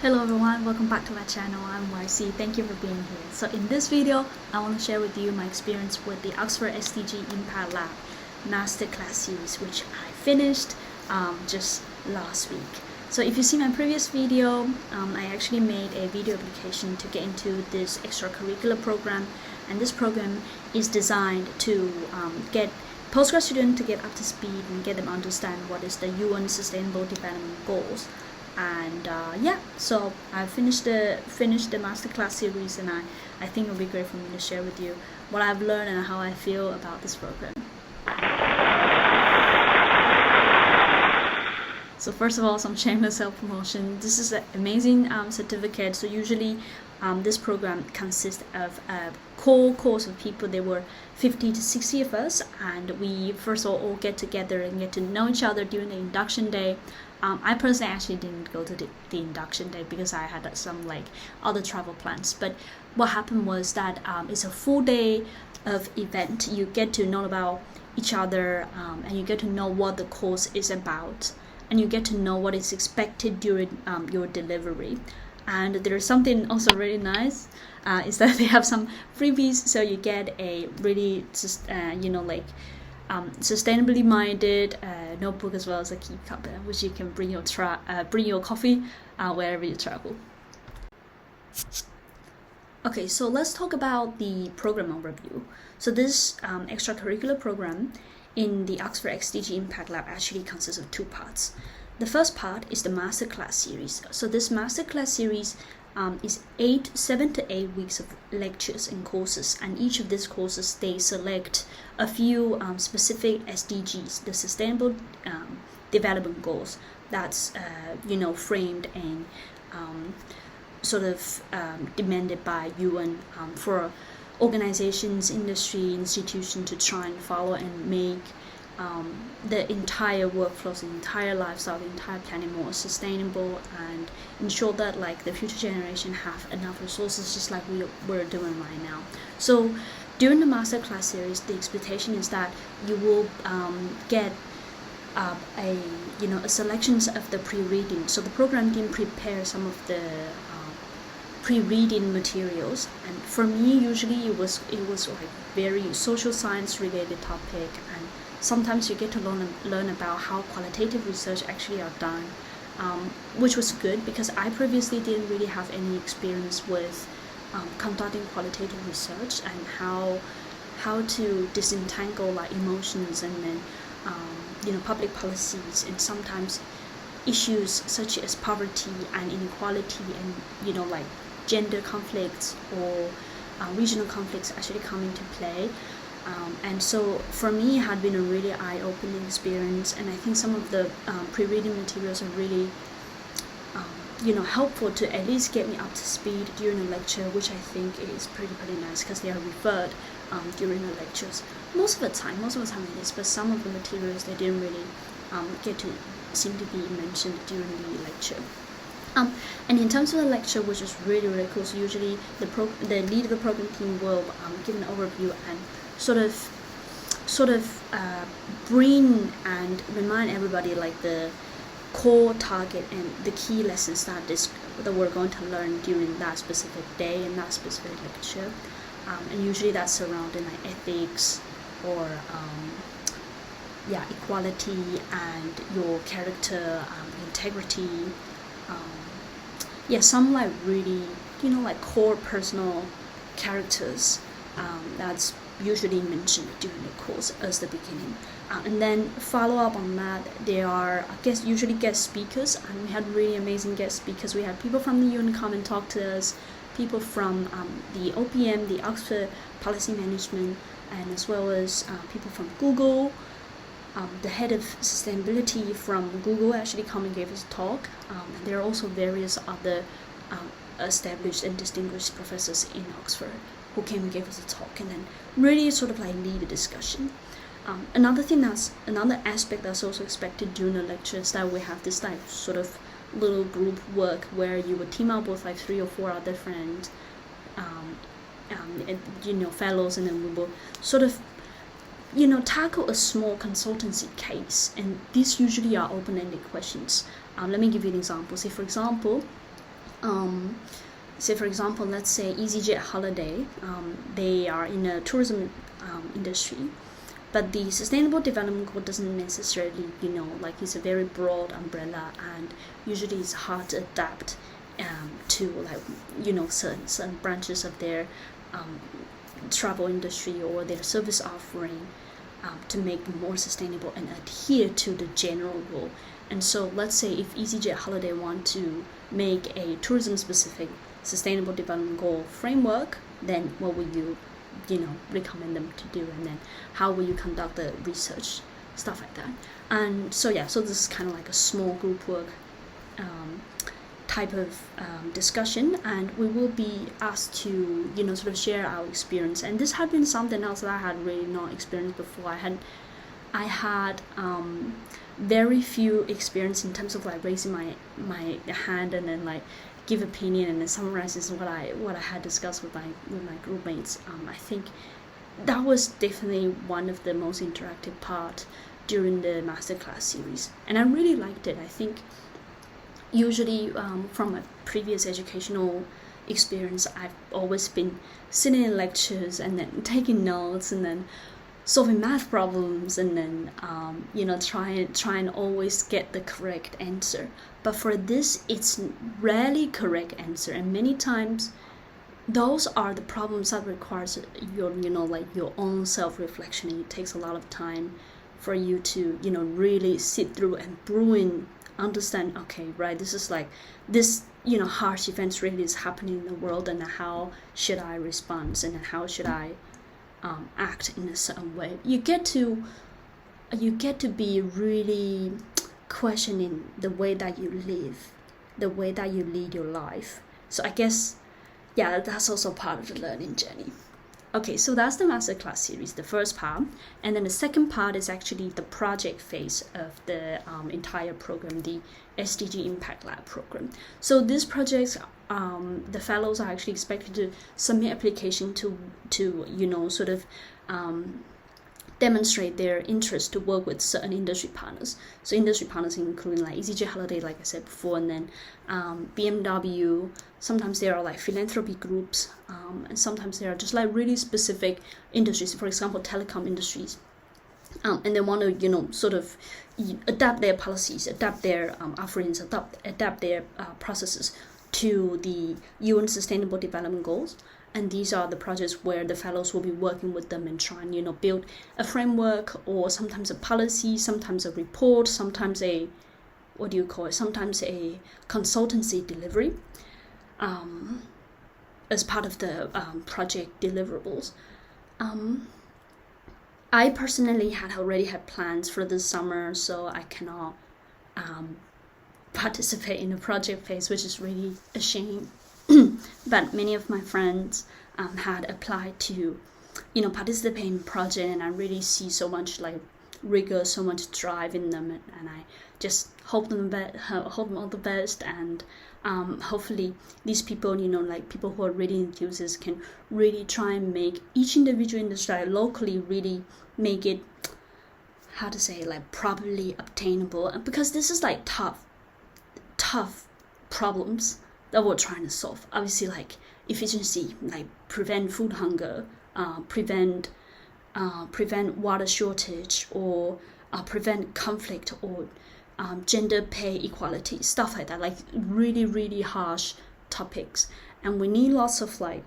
Hello everyone, welcome back to my channel. I'm YC. Thank you for being here. So in this video, I want to share with you my experience with the Oxford SDG Impact Lab Masterclass series, which I finished just last week. So if you see my previous video, I actually made a video application to get into this extracurricular program, and this program is designed to get postgrad students to get up to speed and get them understand what is the UN Sustainable Development Goals. And so I finished the masterclass series, and I think it would be great for me to share with you what I've learned and how I feel about this program. So first of all, some shameless self-promotion. This is an amazing certificate. So usually this program consists of a core course of people. There were 50 to 60 of us, and we first of all get together and get to know each other during the induction day. I personally actually didn't go to the induction day because I had some other travel plans. But what happened was that it's a full day of event. You get to know about each other, and you get to know what the course is about, and you get to know what is expected during your delivery. And there's something also really nice, is that they have some freebies. So you get a really sustainably minded notebook, as well as a key cup, which you can bring your coffee wherever you travel. Okay, so let's talk about the program overview. So this extracurricular program in the Oxford SDG Impact Lab actually consists of two parts. The first part is the Masterclass series. So this Masterclass series is 7 to 8 weeks of lectures and courses, and each of these courses they select a few specific SDGs, the Sustainable Development Goals, that's framed and demanded by UN for organizations, industry, institutions to try and follow and make the entire workflows, the entire lifestyle, the entire planet more sustainable, and ensure that the future generation have enough resources, just like we're doing right now. So during the masterclass series, the expectation is that you will get a selections of the pre-reading. So the program team prepare some of the pre-reading materials, and for me usually it was very social science related topic, and sometimes you get to learn about how qualitative research actually are done, which was good because I previously didn't really have any experience with conducting qualitative research, and how to disentangle emotions and then public policies, and sometimes issues such as poverty and inequality and gender conflicts or regional conflicts actually come into play. And so for me, it had been a really eye-opening experience, and I think some of the pre-reading materials are really helpful to at least get me up to speed during a lecture, which I think is pretty nice because they are referred during the lectures. Most of the time it is, but some of the materials they didn't really get to seem to be mentioned during the lecture. And in terms of the lecture, which is really cool, so usually the lead of the program team will give an overview and sort of bring and remind everybody the core target and the key lessons that we're going to learn during that specific day and that specific lecture. And usually that's surrounding ethics or equality and your character, integrity. Some really core personal characters that's usually mentioned during the course as the beginning. And then follow up on that, there are usually guest speakers, and we had really amazing guest speakers. We had people from the UN come and talk to us, people from the OPM, the Oxford Policy Management, and as well as people from Google. The head of sustainability from Google actually come and gave us a talk. And there are also various other established and distinguished professors in Oxford who came and gave us a talk, and then really lead a discussion. Another aspect that's also expected during the lecture is that we have this little group work where you would team up with 3 or 4 other friends, fellows, and then we will tackle a small consultancy case, and these usually are open-ended questions. Let me give you an example. Say, for example, say for example, let's say EasyJet Holiday, they are in a tourism industry, but the sustainable development goal doesn't necessarily, like it's a very broad umbrella, and usually it's hard to adapt to like, certain branches of their travel industry or their service offering to make them more sustainable and adhere to the general goal. And so let's say if EasyJet Holiday want to make a tourism specific sustainable development goal framework, then what would you recommend them to do, and then how will you conduct the research, stuff like that. And so so this is kind of like a small group work type of discussion, and we will be asked to sort of share our experience. And this had been something else that I had really not experienced before. I had very few experience in terms of like raising my hand and then like give opinion and then summarizes what I had discussed with my group mates. I think that was definitely one of the most interactive part during the Masterclass series, and I really liked it. I think usually from my previous educational experience, I've always been sitting in lectures and then taking notes and then solving math problems and then try and always get the correct answer. But for this, it's rarely correct answer, and many times those are the problems that requires your your own self-reflection, and it takes a lot of time for you to really sit through and brew in, understand, okay, right, this is like this harsh events really is happening in the world, and how should I respond, and how should I act in a certain way. You get to be really questioning the way that you live, the way that you lead your life. So I guess that's also part of the learning journey. Okay, so that's the Masterclass series, the first part. And then the second part is actually the project phase of the entire program, the SDG Impact Lab program. So these projects, the fellows are actually expected to submit application to sort of demonstrate their interest to work with certain industry partners. So industry partners including like EasyJet Holiday, like I said before, and then BMW. Sometimes there are like philanthropy groups, and sometimes there are just like really specific industries, for example, telecom industries. And they want to, sort of adapt their policies, adapt their offerings, adapt their processes to the UN Sustainable Development Goals. And these are the projects where the fellows will be working with them and trying, build a framework, or sometimes a policy, sometimes a report, sometimes sometimes a consultancy delivery as part of the project deliverables. I personally had already had plans for this summer, so I cannot participate in the project phase, which is really a shame. But many of my friends had applied to participate in project, and I really see so much like rigor, so much drive in them, and I just hope them all the best. And hopefully these people, like people who are really enthusiasts, can really try and make each individual industry locally really make it, how to say, like properly obtainable, because this is like tough problems that we're trying to solve. Obviously, like efficiency, like prevent food hunger, prevent water shortage, or prevent conflict, or gender pay equality, stuff like that, like really, really harsh topics. And we need lots of like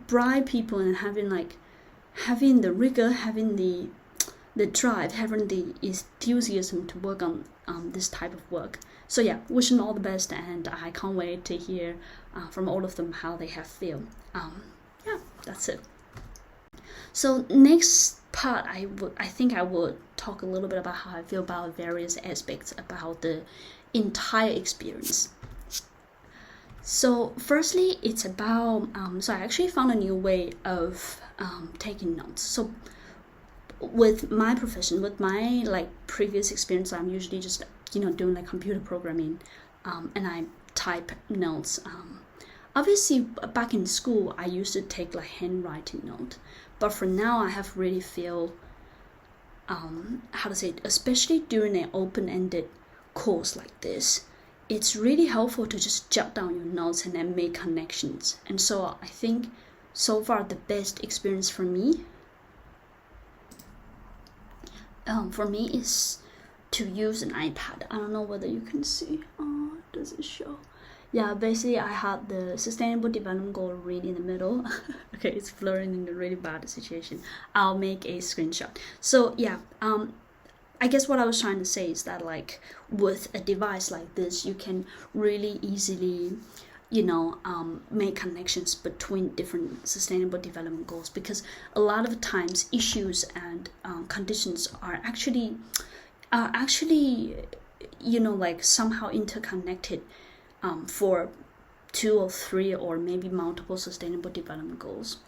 bribe people, and having the rigor, having the drive, having the enthusiasm to work on this type of work. So wishing all the best, and I can't wait to hear from all of them how they have feel. That's it. So next part, I think I would talk a little bit about how I feel about various aspects about the entire experience. So firstly, it's about so I actually found a new way of taking notes. So with my profession, with my like previous experience, I'm usually just doing like computer programming, and I type notes. Obviously back in school I used to take like handwriting note, but for now I have really feel how to say it, especially during an open-ended course like this, it's really helpful to just jot down your notes and then make connections. And so I think so far the best experience for me is to use an iPad. I don't know whether you can see. Does it show? Yeah, basically I had the Sustainable Development Goal right in the middle. Okay, it's blurring in a really bad situation. I'll make a screenshot. So yeah, I guess what I was trying to say is that like with a device like this, you can really easily, make connections between different sustainable development goals, because a lot of times issues and conditions are actually, like somehow interconnected for 2 or 3 or maybe multiple sustainable development goals.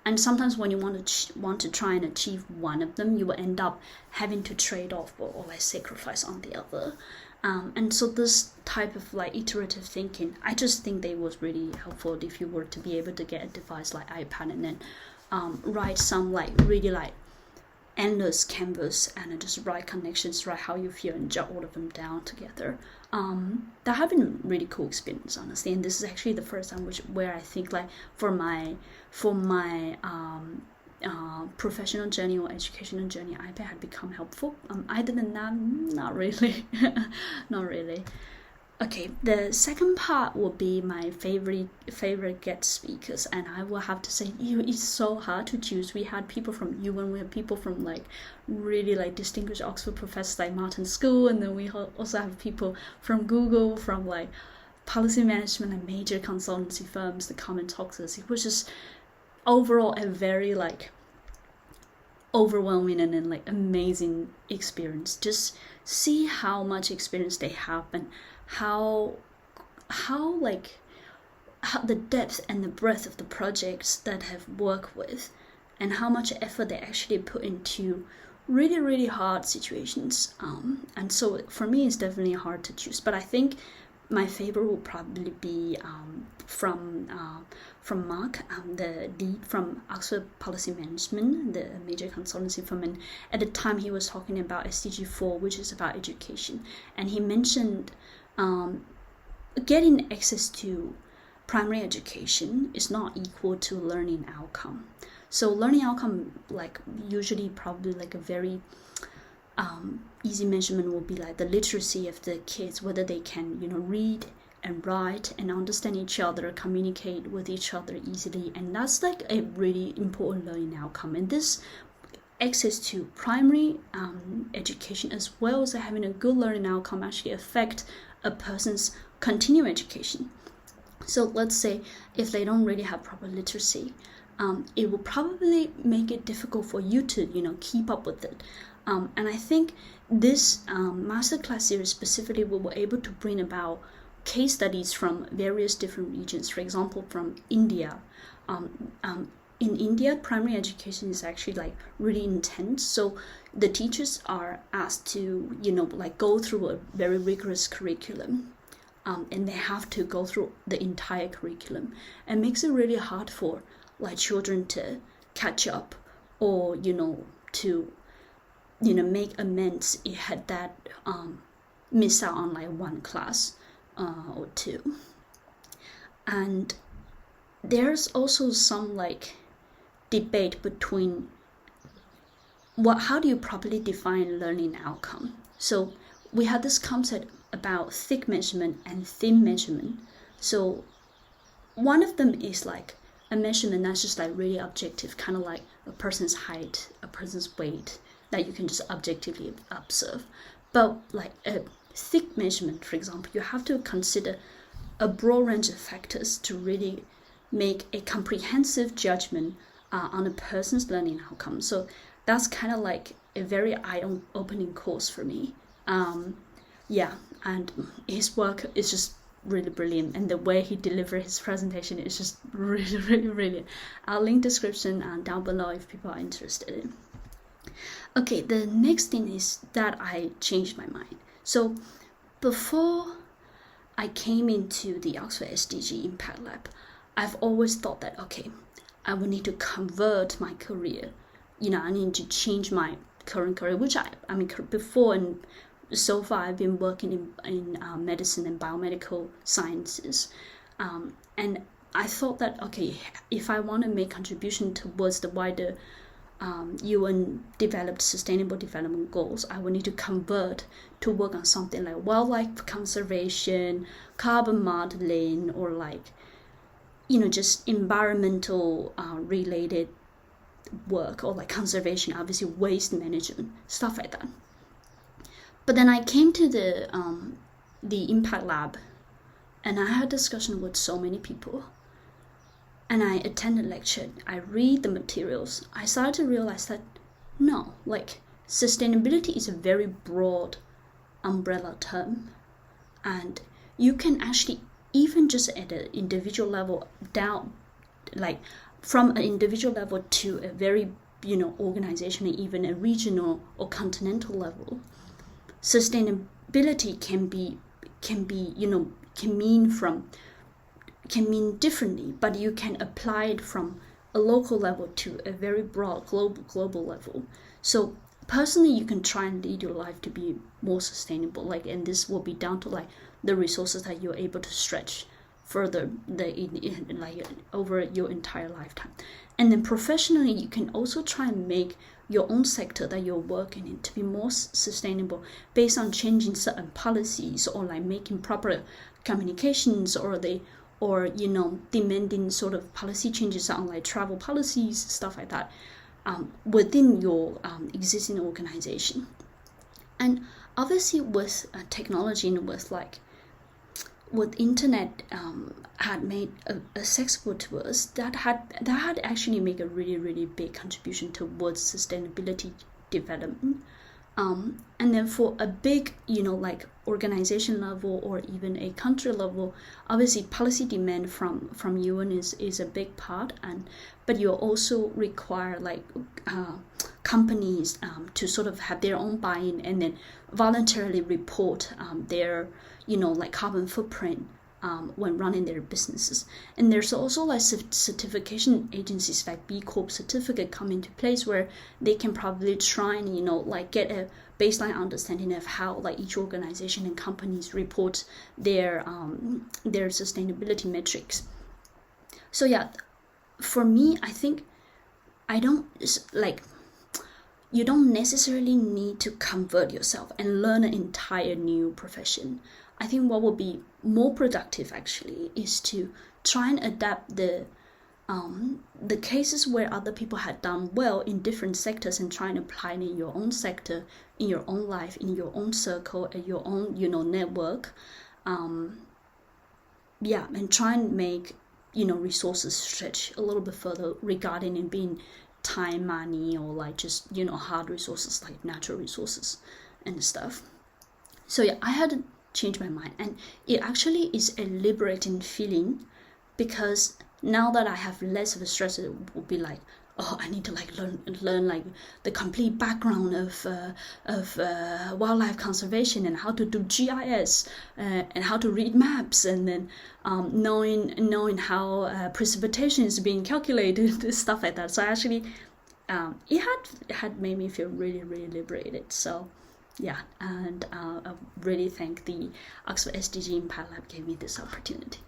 And sometimes when you want to try and achieve one of them, you will end up having to trade off or like sacrifice on the other. And so this type of like iterative thinking, I just think that it was really helpful if you were to be able to get a device like iPad and then write some like really like endless canvas and just write connections, write how you feel and jot all of them down together. That have been a really cool experience, honestly. And this is actually the first time where I think like for my professional journey or educational journey, iPad had become helpful. Other than that, not really. Not really. Okay, the second part will be my favorite guest speakers, and I will have to say, it's so hard to choose. We had people from UN, we had people from like really like distinguished Oxford professors like Martin School, and then we also have people from Google, from like policy management and major consultancy firms that come and talk to us. It was just overall a very like overwhelming and then like amazing experience. Just see how much experience they have and how the depth and the breadth of the projects that have worked with, and how much effort they actually put into really, really hard situations. And so for me, it's definitely hard to choose. But I think my favorite will probably be from Mark, the lead from Oxford Policy Management, the major consultancy firm. And at the time, he was talking about SDG 4, which is about education. And he mentioned getting access to primary education is not equal to learning outcome. So learning outcome, like usually probably like a very easy measurement will be like the literacy of the kids, whether they can, read and write and understand each other, communicate with each other easily. And that's like a really important learning outcome. And this access to primary education, as well as having a good learning outcome, actually affect a person's continuing education. So let's say if they don't really have proper literacy, it will probably make it difficult for you to, keep up with it. And I think this masterclass series specifically we were able to bring about case studies from various different regions. For example, from India. In India, primary education is actually like really intense. So the teachers are asked to, go through a very rigorous curriculum. And they have to go through the entire curriculum. And makes it really hard for like children to catch up or, to, make amends if had that miss out on like one class or two. And there's also some like debate between how do you properly define learning outcome. So we had this concept about thick measurement and thin measurement. So one of them is like a measurement that's just like really objective, kind of like a person's height, a person's weight, that you can just objectively observe. But like a thick measurement, for example, you have to consider a broad range of factors to really make a comprehensive judgment on a person's learning outcome. So that's kind of like a very eye-opening course for me. And his work is just really brilliant, and the way he delivered his presentation is just really, really brilliant. I'll link description down below if people are interested in. Okay, the next thing is that I changed my mind. So before I came into the Oxford SDG Impact Lab, I've always thought that, okay, I would need to convert my career. I need to change my current career, which I mean, before and so far I've been working in medicine and biomedical sciences, and I thought that, okay, if I want to make contribution towards the wider UN developed sustainable development goals, I will need to convert to work on something like wildlife conservation, carbon modeling, or like, just environmental related work, or like conservation, obviously waste management, stuff like that. But then I came to the Impact Lab, and I had a discussion with so many people, and I attended lecture, I read the materials, I started to realize that no, like sustainability is a very broad umbrella term, and you can actually, even just at an individual level down, like from an individual level to a very organizational, even a regional or continental level, sustainability can mean differently, but you can apply it from a local level to a very broad global level. So personally, you can try and lead your life to be more sustainable, and this will be down to the resources that you're able to stretch further over your entire lifetime. And then professionally, you can also try and make your own sector that you're working in to be more sustainable based on changing certain policies, or making proper communications, or demanding sort of policy changes on travel policies, stuff like that, within your existing organization. And obviously with technology and with internet had made accessible to us, that had actually made a really, really big contribution towards sustainability development. And then for a big, organization level or even a country level, obviously policy demand from UN is a big part, but you also require companies to sort of have their own buy-in and then voluntarily report their carbon footprint when running their businesses. And there's also certification agencies like B Corp certificate come into place, where they can probably try and get a baseline understanding of how each organization and companies report their sustainability metrics. So yeah, for me, I think you don't necessarily need to convert yourself and learn an entire new profession. I think what would be more productive actually is to try and adapt the cases where other people had done well in different sectors and try and apply it in your own sector, in your own life, in your own circle, in your own network. And try and make resources stretch a little bit further regarding it being time, money, or just hard resources like natural resources and stuff. So yeah, I had to change my mind, and it actually is a liberating feeling, because now that I have less of a stress, it will be I need to learn the complete background of wildlife conservation, and how to do GIS, and how to read maps, and then knowing how precipitation is being calculated, stuff like that. So actually, it had made me feel really, really liberated. So yeah, and I really thank the Oxford SDG Impact Lab gave me this opportunity.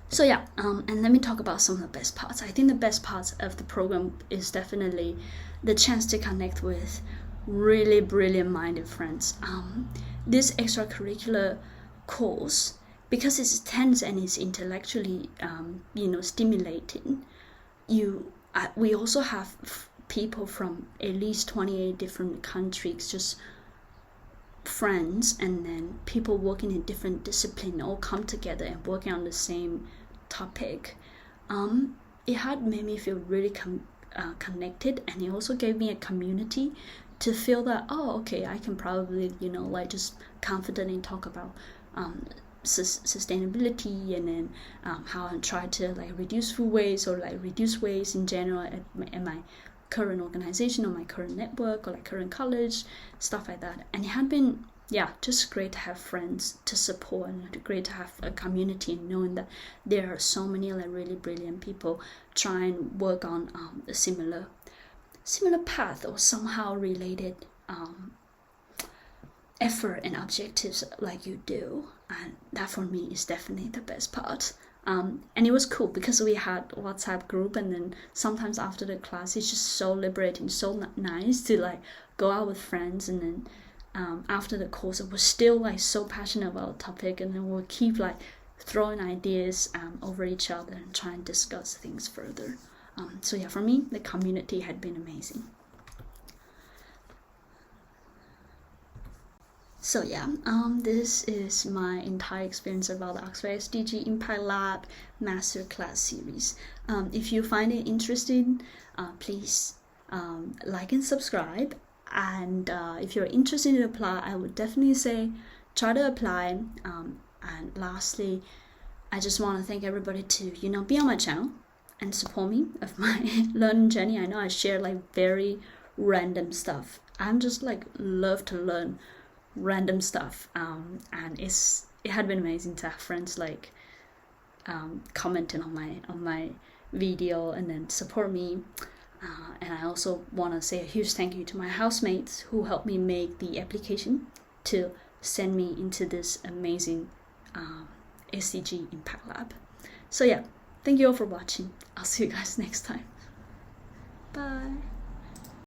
So yeah, and let me talk about some of the best parts. I think the best parts of the program is definitely the chance to connect with really brilliant-minded friends. This extracurricular course, because it's tense and it's intellectually, stimulating, we also have people from at least 28 different countries, just friends, and then people working in different disciplines all come together and working on the same topic. It had made me feel really connected, and it also gave me a community to feel that, I can probably just confidently talk about sustainability, and then how I try to reduce food waste, or reduce waste in general at my current organization, or my current network, or current college, stuff like that. And it had been just great to have friends to support, and great to have a community, and knowing that there are so many really brilliant people trying to work on a similar path, or somehow related effort and objectives like you do, and that for me is definitely the best part. And it was cool because we had a WhatsApp group, and then sometimes after the class it's just so liberating, so nice to like go out with friends, and then after the course I was still like so passionate about the topic, and then we'll keep like throwing ideas over each other and try and discuss things further. So yeah, for me the community had been amazing. So yeah, this is my entire experience about the Oxford SDG Impact Lab Masterclass series. If you find it interesting, please like and subscribe. And if you're interested in apply, I would definitely say try to apply. And lastly, I just want to thank everybody to be on my channel and support me of my learning journey. I know I share like very random stuff. I'm just like love to learn random stuff, and it had been amazing to have friends like commenting on my video and then support me. And I also want to say a huge thank you to my housemates who helped me make the application to send me into this amazing SDG Impact Lab. So yeah, thank you all for watching. I'll see you guys next time. Bye.